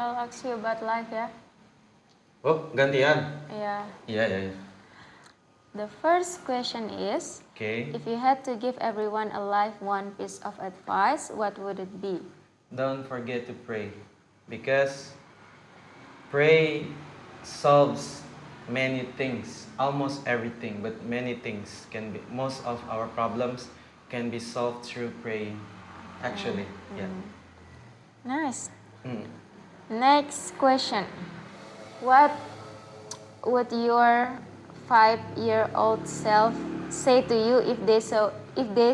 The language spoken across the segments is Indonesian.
I'll ask you about life ya. Oh, gantian? Yeah. Iya. The first question is, Okay. if you had to give everyone alive one piece of advice, what would it be? Don't forget to pray. Because pray solves many things, almost everything, but many things most of our problems can be solved through praying. Actually, yeah. Nice. Mm. Next question. What would your 5-year-old self say to you if they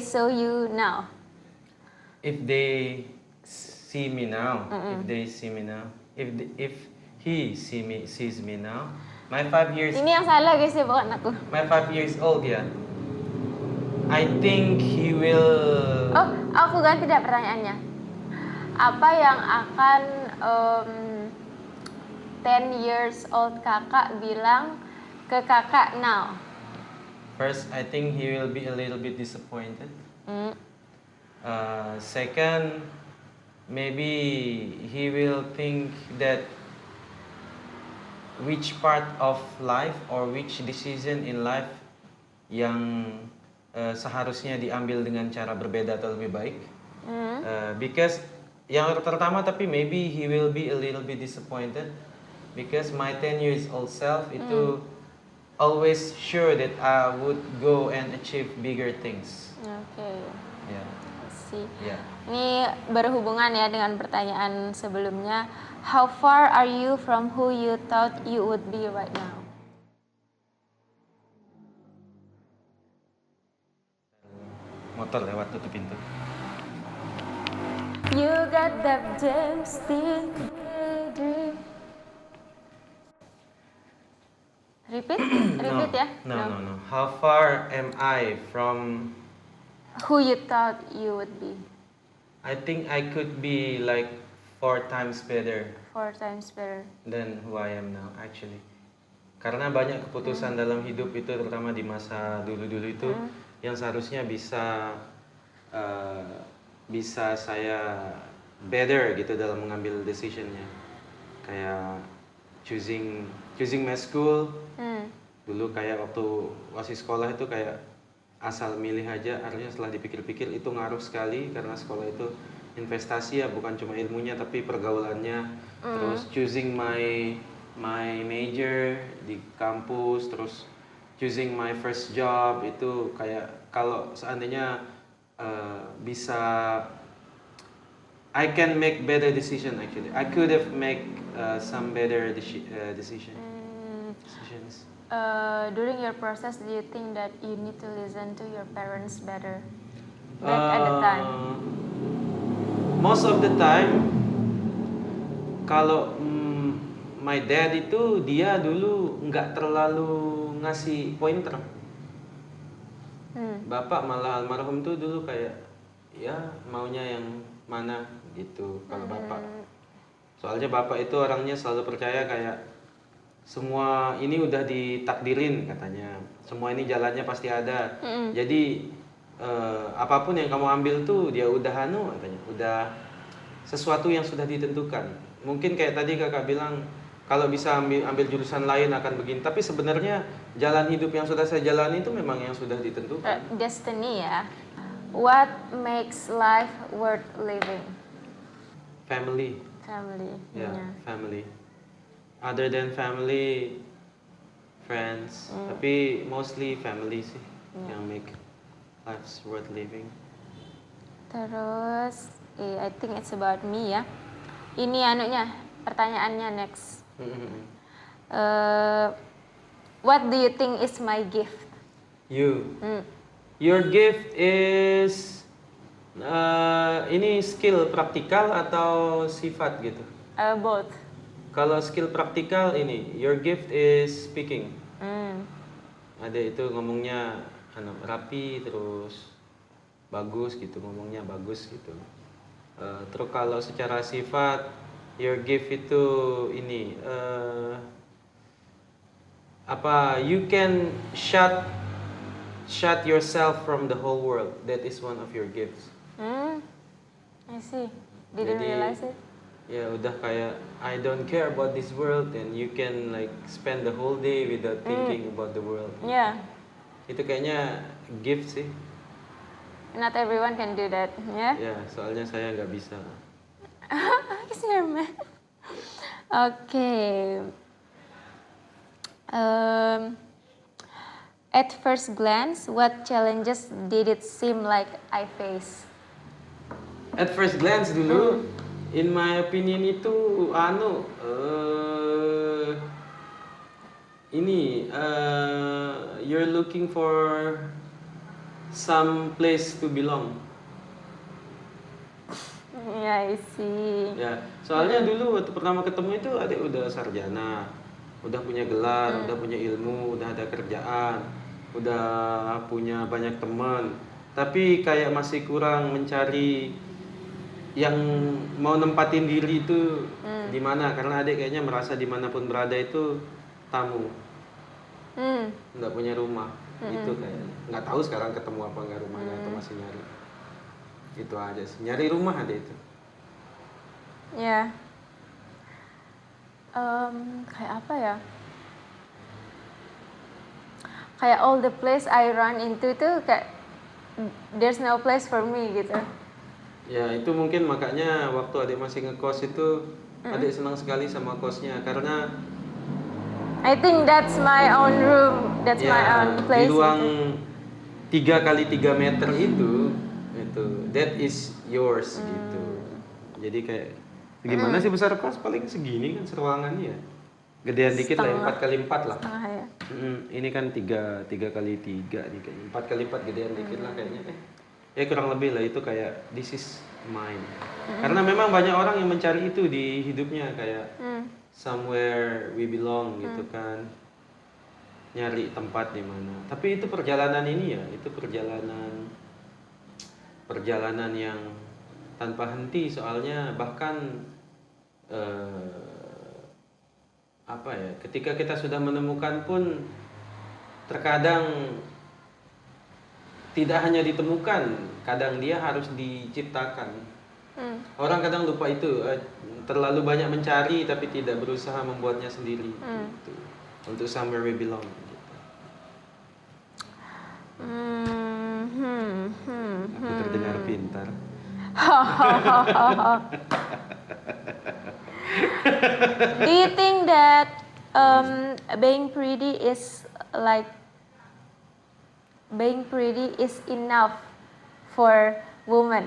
saw you now? If they see me now, if he sees me now, my 5 years Ini yang salah guys ya, bukan aku. my 5 years old ya. I think he will. Oh, aku ganti dah pertanyaannya. Apa yang akan 10 years old kakak bilang ke kakak now? First, I think he will be a little bit disappointed. Second, maybe he will think that which part of life or which decision in life yang seharusnya diambil dengan cara berbeda atau lebih baik. Because yang pertama, tapi maybe he will be a little bit disappointed because my 10 years old self itu always sure that I would go and achieve bigger things. Oke. Yeah. See. Yeah. Ini berhubungan ya dengan pertanyaan sebelumnya. How far are you from who you thought you would be right now? Motor lewat tutup pintu. You got that James Dean daydream. Repeat ya. No. How far am I from Who you thought you would be? I think I could be like 4 times better 4 times better. than who I am now actually. Karena banyak keputusan dalam hidup itu, terutama di masa dulu-dulu itu, yang seharusnya bisa saya better gitu dalam mengambil decisionnya. Kayak choosing my school. Dulu kayak waktu masih sekolah itu kayak asal milih aja, artinya setelah dipikir-pikir itu ngaruh sekali karena sekolah itu investasi ya, bukan cuma ilmunya tapi pergaulannya. Terus choosing my major di kampus, terus choosing my first job itu kayak kalau seandainya bisa I can make better decision actually. I could have make some better decisions. During your process, do you think that you need to listen to your parents better back at the time? Most of the time, kalau my dad itu dia dulu nggak terlalu ngasih pointer. Bapak malah almarhum tuh dulu kayak ya maunya yang mana gitu kalau bapak. Soalnya bapak itu orangnya selalu percaya kayak semua ini udah ditakdirin katanya. Semua ini jalannya pasti ada. Jadi apapun yang kamu ambil tuh dia udah katanya. Udah sesuatu yang sudah ditentukan. Mungkin kayak tadi kakak bilang kalau bisa ambil jurusan lain akan begini. Tapi sebenarnya jalan hidup yang sudah saya jalani itu memang yang sudah ditentukan. Destiny ya. What makes life worth living? Family. Yeah. Family. Other than family, friends, tapi mostly family sih yang make life worth living. Terus, I think it's about me ya. Ini pertanyaannya next. What do you think is my gift? Your gift is ini skill praktikal atau sifat gitu? Both. Kalau skill praktikal ini, your gift is speaking. Ada itu ngomongnya rapi, terus bagus gitu, ngomongnya bagus gitu. Terus kalau secara sifat, your gift itu ini you can shut yourself from the whole world. That is one of your gifts. I see. Didn't realize it. ya udah kayak I don't care about this world and you can like spend the whole day without thinking about the world. Yeah. Itu kayaknya gift sih. Not everyone can do that, yeah? Ya, soalnya saya nggak bisa. He's your man. Okay. At first glance, what challenges did it seem like I face? At first glance dulu, in my opinion itu you're looking for some place to belong. Yeah, I see. Ya, soalnya dulu waktu pertama ketemu itu adik udah sarjana, udah punya gelar, udah punya ilmu, udah ada kerjaan, udah punya banyak teman. Tapi kayak masih kurang mencari yang mau nempatin diri itu di mana, karena adik kayaknya merasa dimanapun berada itu tamu, nggak punya rumah. Itu kayaknya nggak tahu sekarang ketemu apa nggak rumahnya atau masih nyari. Itu aja sih, nyari rumah adik itu. Ya. Kayak apa ya? Kayak all the place I run into itu kayak there's no place for me gitu. Ya itu mungkin makanya waktu adik masih ngekos itu adik senang sekali sama kosnya, karena I think that's my own room, that's my own place. di ruang 3x3 meter itu that is yours gitu. Jadi kayak gimana sih besar kos paling segini kan seruangannya ya. Gedean dikit lah 4x4 lah. Setengah ya. Ini kan 3x3 nih kayaknya. 4x4 gedean dikit lah kayaknya. Ya kurang lebih lah itu kayak this is mine. Karena memang banyak orang yang mencari itu di hidupnya kayak somewhere we belong gitu kan. Nyari tempat di mana. Tapi itu perjalanan ini ya, itu perjalanan yang tanpa henti, soalnya bahkan ketika kita sudah menemukan pun terkadang tidak hanya ditemukan, kadang dia harus diciptakan. Orang kadang lupa itu, terlalu banyak mencari tapi tidak berusaha membuatnya sendiri gitu. Untuk somewhere we belong gitu. Aku terdengar pintar. Do you think that being pretty is enough for women?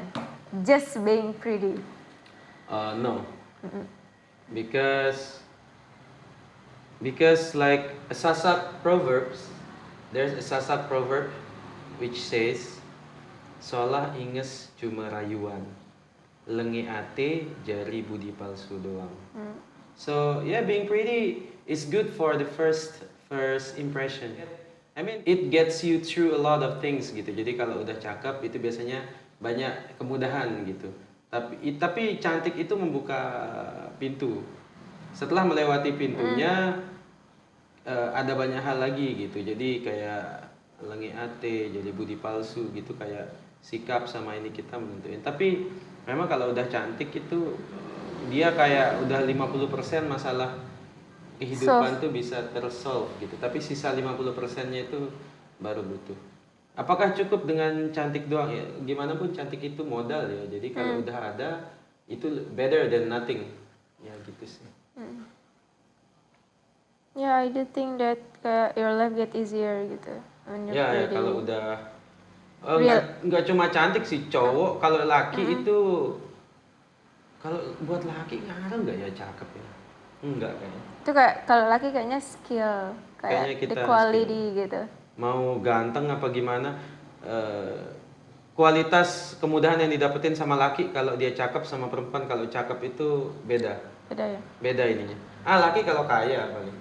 Just being pretty. No. Because like a Sasak proverbs, there's a Sasak proverb which says solah inges cuma rayuan, lengi ate jari budi palsu doang. So yeah, being pretty is good for the first impression. I mean, it gets you through a lot of things gitu. Jadi kalau udah cakep itu biasanya banyak kemudahan gitu. Tapi cantik itu membuka pintu. Setelah melewati pintunya ada banyak hal lagi gitu. Jadi kayak lengi ate, jadi budi palsu gitu, kayak sikap sama ini kita menentuin. Tapi memang kalau udah cantik itu dia kayak udah 50% masalah kehidupan tuh bisa tersolve gitu. Tapi sisa 50%-nya itu baru butuh. Apakah cukup dengan cantik doang ya? Gimana pun cantik itu modal ya. Jadi kalau udah ada itu better than nothing. Ya gitu sih. Yeah, I do think that your life get easier gitu. When you're Ya pretty. kalau udah nggak cuma cantik sih, cowok kalau laki itu kalau buat laki ngaruh nggak ya cakep ya? Enggak kayaknya. Itu kayak kalau laki kayaknya skill, Kayaknya kayak kita the quality gitu. Mau ganteng apa gimana, kualitas kemudahan yang didapetin sama laki kalau dia cakep sama perempuan kalau cakep itu beda. Beda ya. Beda ininya. Laki kalau kaya paling.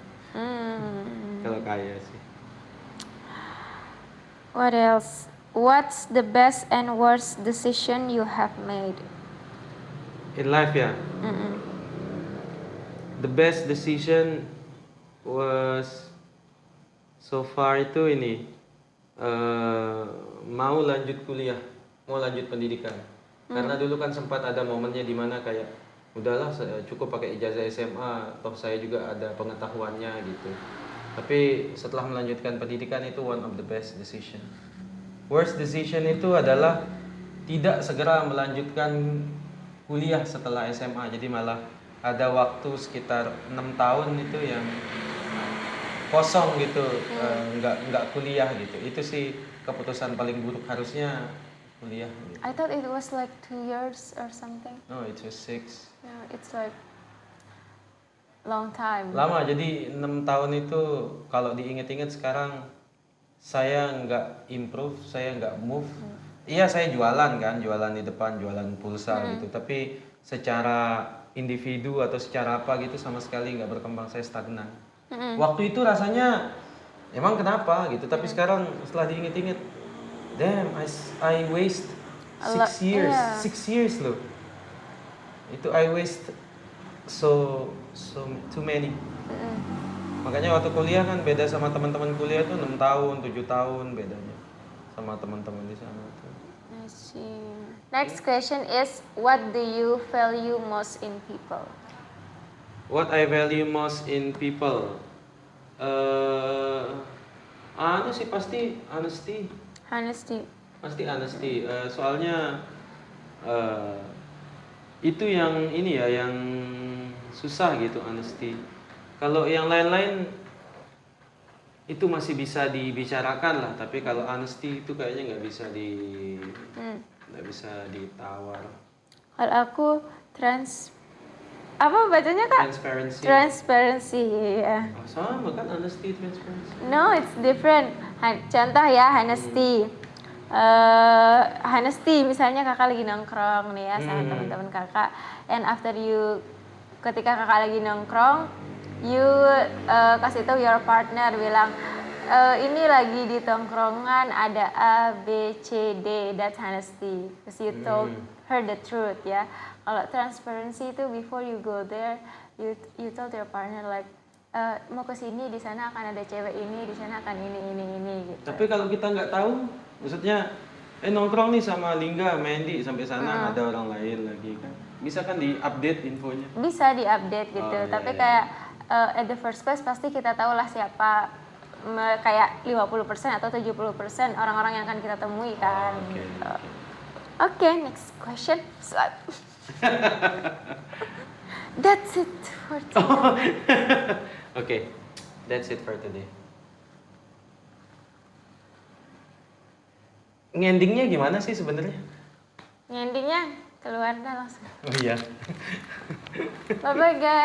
Kalau kaya sih. What else? What's the best and worst decision you have made? In life ya. The best decision was so far itu ini mau lanjut kuliah, mau lanjut pendidikan. Karena dulu kan sempat ada momennya di mana kayak udahlah cukup pakai ijazah SMA, toh saya juga ada pengetahuannya gitu. Tapi setelah melanjutkan pendidikan itu one of the best decision. Worst decision itu adalah tidak segera melanjutkan kuliah setelah SMA. Jadi malah ada waktu sekitar 6 tahun itu yang kosong gitu, nggak kuliah gitu. Itu sih keputusan paling buruk, harusnya kuliah gitu. I thought it was like 2 years or something. No, it was 6. No, it's like long time. Lama, jadi 6 tahun itu kalau diinget-inget sekarang saya nggak improve, saya nggak move. Iya, saya jualan kan, jualan di depan, jualan pulsa gitu. Tapi secara individu atau secara apa gitu sama sekali nggak berkembang, saya stagnan. Waktu itu rasanya emang kenapa gitu, tapi sekarang setelah diinget-inget, damn, I waste 6 years, yeah. 6 years loh. Itu I waste so too many. Makanya waktu kuliah kan beda sama teman-teman kuliah tuh 6 tahun, 7 tahun bedanya sama teman-teman di sana tuh. I see. Next question is, what do you value most in people? What I value most in people, anu sih pasti honesty. Honesty. Pasti honesty. Soalnya itu yang ini ya, yang susah gitu, honesty. Kalau yang lain-lain itu masih bisa dibicarakan lah, tapi kalau honesty itu kayaknya nggak bisa ditawar. Kalau aku apa bacanya kak? Transparency. Transparency, ya. Oh, sama kan honesty, transparency. No, it's different. Contoh ya, honesty. Honesty, misalnya kakak lagi nongkrong nih ya sama teman-teman kakak, and after ketika kakak lagi nongkrong, you kasih tahu your partner, bilang ini lagi di tongkrongan ada A, B, C, D, that's honesty, because you told her the truth ya. Kalau transparency itu before you go there, you told your partner like mau ke sini, di sana akan ada cewek ini, di sana akan ini gitu. Tapi kalau kita nggak tahu, maksudnya nongkrong nih sama Lingga, Mandy sampai sana ada orang lain lagi kan, bisa kan di-update infonya? Bisa di-update gitu, tapi kayak at the first place pasti kita tahu lah siapa, kayak 50% atau 70% orang-orang yang akan kita temui kan. Oke, next question. That's it for today. Okay, that's it for today. Endingnya gimana sih sebenarnya? Endingnya keluar dah langsung. Oh iya. Bye bye guys.